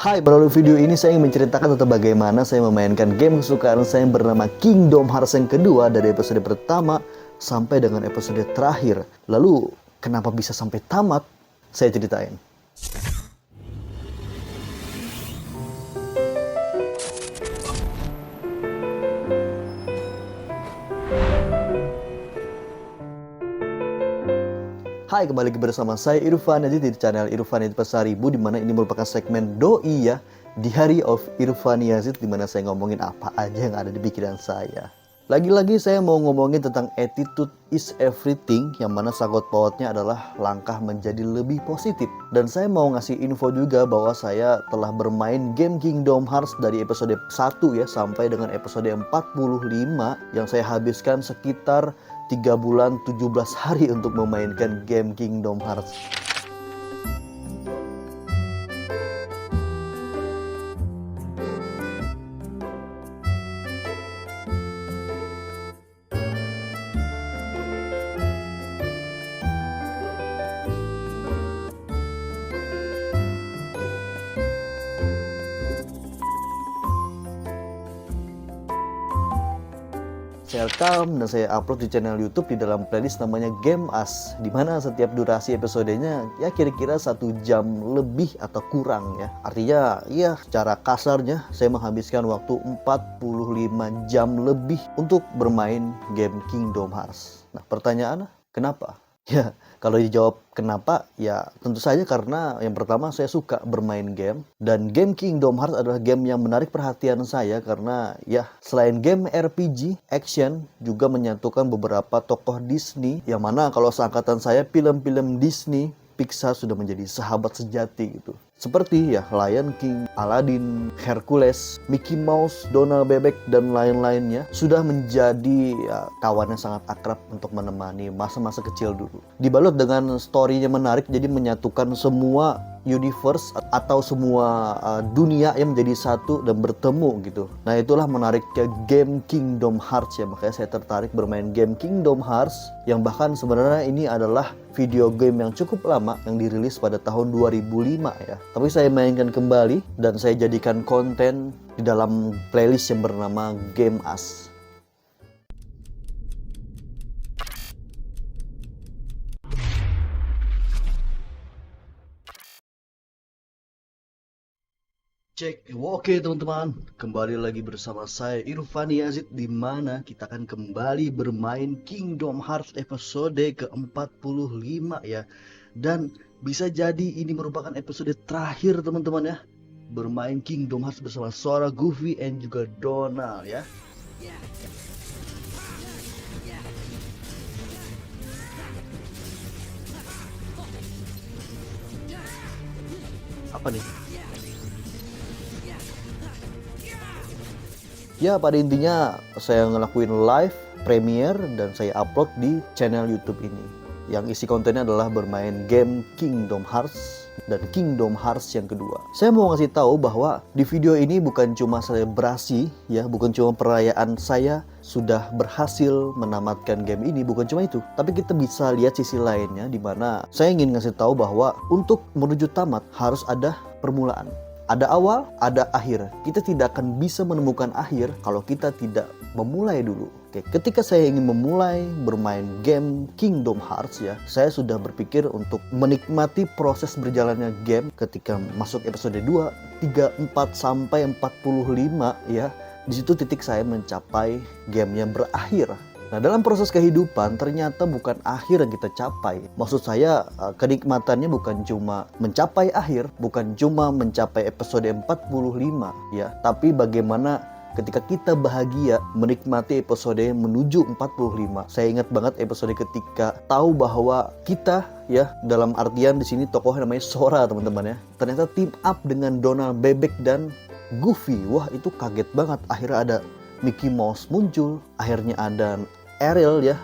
Hai, melalui video ini saya ingin menceritakan tentang bagaimana saya memainkan game kesukaan saya yang bernama Kingdom Hearts yang kedua dari episode pertama sampai dengan episode terakhir. Lalu, kenapa bisa sampai tamat? Saya ceritain. Hai, kembali lagi bersama saya Irfan Yazid di channel Irfan Yazid Pasaribu, di mana ini merupakan segmen doi ya, Diary of Irfan Yazid, di mana saya ngomongin apa aja yang ada di pikiran saya. Lagi-lagi saya mau ngomongin tentang attitude is everything, yang mana sangkut pautnya adalah langkah menjadi lebih positif. Dan saya mau ngasih info juga bahwa saya telah bermain game Kingdom Hearts dari episode 1 ya sampai dengan episode 45, yang saya habiskan sekitar 3 bulan 17 hari untuk memainkan game Kingdom Hearts. Saya rekam dan saya upload di channel YouTube di dalam playlist namanya Game As, di mana setiap durasi episodenya ya kira-kira 1 jam lebih atau kurang ya. Artinya ya secara kasarnya saya menghabiskan waktu 45 jam lebih untuk bermain game Kingdom Hearts. Nah, pertanyaannya kenapa? Ya, kalau dijawab kenapa, ya tentu saja karena yang pertama saya suka bermain game. Dan game Kingdom Hearts adalah game yang menarik perhatian saya karena ya selain game RPG, action juga menyatukan beberapa tokoh Disney. Yang mana kalau seangkatan saya film-film Disney, Pixar sudah menjadi sahabat sejati gitu. Seperti ya Lion King, Aladdin, Hercules, Mickey Mouse, Donald Bebek, dan lain-lainnya sudah menjadi ya, kawan yang sangat akrab untuk menemani masa-masa kecil dulu. Dibalut dengan story-nya menarik, jadi menyatukan semua universe atau semua dunia yang menjadi satu dan bertemu gitu. Nah, itulah menariknya game Kingdom Hearts ya, makanya saya tertarik bermain game Kingdom Hearts, yang bahkan sebenarnya ini adalah video game yang cukup lama yang dirilis pada tahun 2005 ya. Tapi saya mainkan kembali dan saya jadikan konten di dalam playlist yang bernama Game As. Cek, oke teman-teman, kembali lagi bersama saya Irfan Yazid, di mana kita akan kembali bermain Kingdom Hearts episode ke-45 ya. Dan bisa jadi ini merupakan episode terakhir teman-teman ya, bermain Kingdom Hearts bersama Sora, Goofy, dan juga Donald ya. Apa nih? Ya, pada intinya saya ngelakuin live premiere dan saya upload di channel YouTube ini. Yang isi kontennya adalah bermain game Kingdom Hearts dan Kingdom Hearts yang kedua. Saya mau ngasih tahu bahwa di video ini bukan cuma selebrasi ya, bukan cuma perayaan saya sudah berhasil menamatkan game ini, bukan cuma itu. Tapi kita bisa lihat sisi lainnya, di mana saya ingin ngasih tahu bahwa untuk menuju tamat harus ada permulaan. Ada awal, ada akhir. Kita tidak akan bisa menemukan akhir kalau kita tidak memulai dulu. Oke, ketika saya ingin memulai bermain game Kingdom Hearts ya, saya sudah berpikir untuk menikmati proses berjalannya game ketika masuk episode 2, 3, 4 sampai 45 ya. Di situ titik saya mencapai gamenya berakhir. Nah, dalam proses kehidupan ternyata bukan akhir yang kita capai. Maksud saya kenikmatannya bukan cuma mencapai akhir, bukan cuma mencapai episode 45 ya, tapi bagaimana ketika kita bahagia menikmati episode menuju 45. Saya ingat banget episode ketika tahu bahwa kita ya, dalam artian di sini tokohnya namanya Sora teman-teman ya, ternyata team up dengan Donald Bebek dan Goofy. Wah, itu kaget banget. Akhirnya ada Mickey Mouse muncul, akhirnya ada Ariel ya,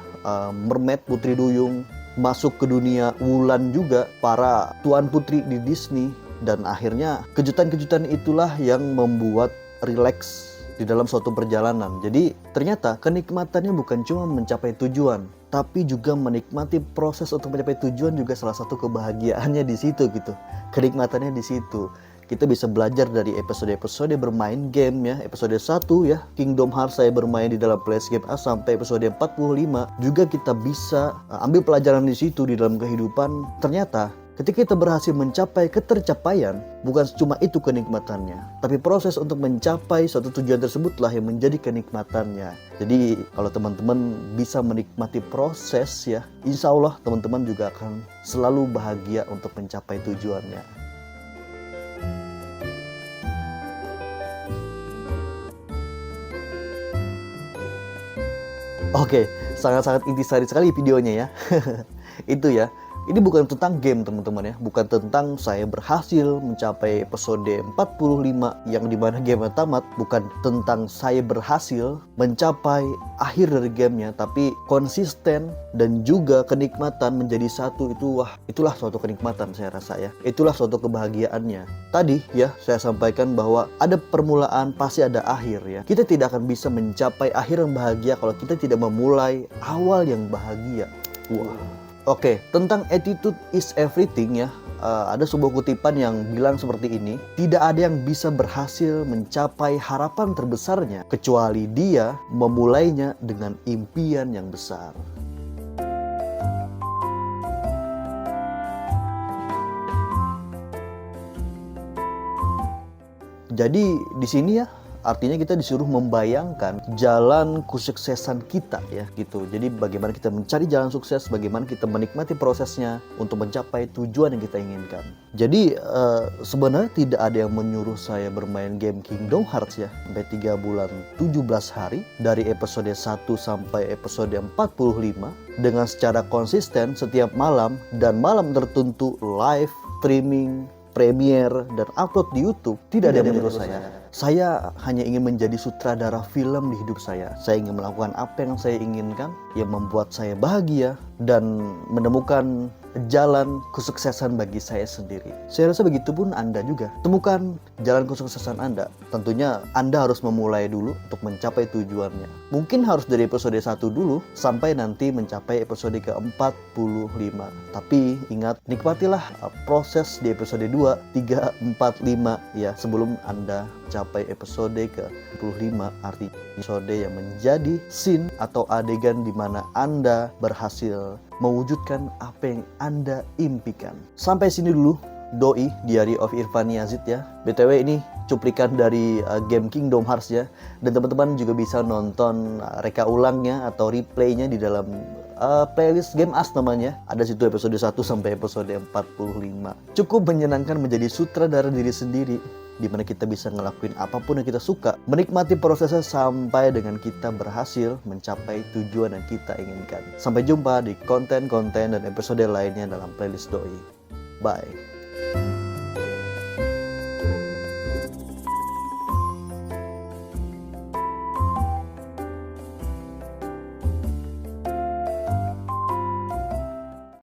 mermaid putri duyung, masuk ke dunia Wulan juga, para tuan putri di Disney. Dan akhirnya kejutan-kejutan itulah yang membuat rileks di dalam suatu perjalanan. Jadi ternyata kenikmatannya bukan cuma mencapai tujuan, tapi juga menikmati proses untuk mencapai tujuan juga salah satu kebahagiaannya di situ gitu. Kenikmatannya di situ. kita bisa belajar dari episode-episode bermain game ya. Episode 1 ya, Kingdom Hearts saya bermain di dalam playlist game A sampai episode 45. Juga kita bisa ambil pelajaran di situ di dalam kehidupan. Ternyata ketika kita berhasil mencapai ketercapaian, bukan cuma itu kenikmatannya, tapi proses untuk mencapai suatu tujuan tersebutlah yang menjadi kenikmatannya. Jadi kalau teman-teman bisa menikmati proses ya, insya Allah teman-teman juga akan selalu bahagia untuk mencapai tujuannya. Oke, sangat-sangat intisari sekali videonya ya. Itu ya. Ini bukan tentang game teman-teman ya, bukan tentang saya berhasil mencapai episode 45 yang dimana game tamat, bukan tentang saya berhasil mencapai akhir dari gamenya, tapi konsisten dan juga kenikmatan menjadi satu itu, wah itulah suatu kenikmatan saya rasa ya, itulah suatu kebahagiaannya. Tadi ya saya sampaikan bahwa ada permulaan pasti ada akhir ya, kita tidak akan bisa mencapai akhir yang bahagia kalau kita tidak memulai awal yang bahagia. Wah. Oke, tentang attitude is everything ya, ada sebuah kutipan yang bilang seperti ini, tidak ada yang bisa berhasil mencapai harapan terbesarnya kecuali dia memulainya dengan impian yang besar. Jadi di sini ya, artinya kita disuruh membayangkan jalan kesuksesan kita ya gitu. Jadi bagaimana kita mencari jalan sukses, bagaimana kita menikmati prosesnya untuk mencapai tujuan yang kita inginkan. Jadi sebenarnya tidak ada yang menyuruh saya bermain game Kingdom Hearts ya sampai 3 bulan 17 hari dari episode 1 sampai episode 45 dengan secara konsisten setiap malam dan malam tertentu live streaming, premiere dan upload di YouTube. Tidak ada yang menyuruh saya. Saya hanya ingin menjadi sutradara film di hidup saya. Saya ingin melakukan apa yang saya inginkan, yang membuat saya bahagia dan menemukan jalan kesuksesan bagi saya sendiri. Saya rasa begitu pun Anda juga. Temukan jalan kesuksesan Anda. Tentunya Anda harus memulai dulu untuk mencapai tujuannya. Mungkin harus dari episode 1 dulu sampai nanti mencapai episode ke-45. Tapi ingat, nikmatilah proses di episode 2, 3, 4, 5 ya sebelum Anda capai episode ke-45, artinya episode yang menjadi scene atau adegan di mana Anda berhasil mewujudkan apa yang Anda impikan. Sampai sini dulu Doi, Diary of Irfan Yazid ya. BTW ini cuplikan dari game Kingdom Hearts ya. Dan teman-teman juga bisa nonton reka ulangnya atau replaynya di dalam playlist Game As namanya. Ada situ episode 1 sampai episode 45. Cukup menyenangkan menjadi sutradara diri sendiri, di mana kita bisa ngelakuin apapun yang kita suka, menikmati prosesnya sampai dengan kita berhasil mencapai tujuan yang kita inginkan. Sampai jumpa di konten-konten dan episode lainnya dalam playlist Doi. Bye.